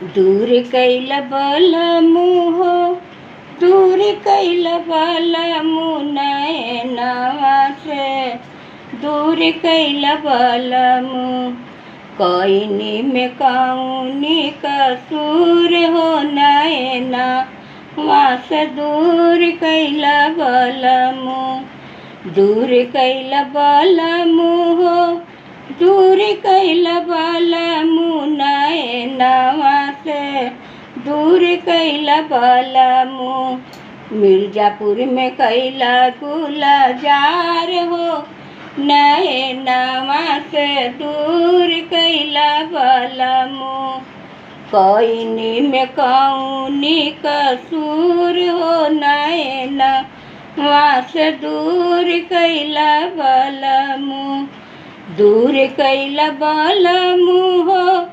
दूर कैल बलमुह, दूर कैल बलमु नैनवा से, दूर कैल बलमु। कईनी में कौनी कसूर हो नैना, वहाँ से दूर कैल बलमु। दूर कैल बलमु हो, दूर कैल बलमु नैनवा से, दूर कैल बलमु। मिर्जापुर में कैला गुलजार हो, नैनवा से दूर कैल बलमु। कईनी में कौनी कसूर हो नैना, वहाँ से दूर कैल बलमु। दूर कैल बलमु हो,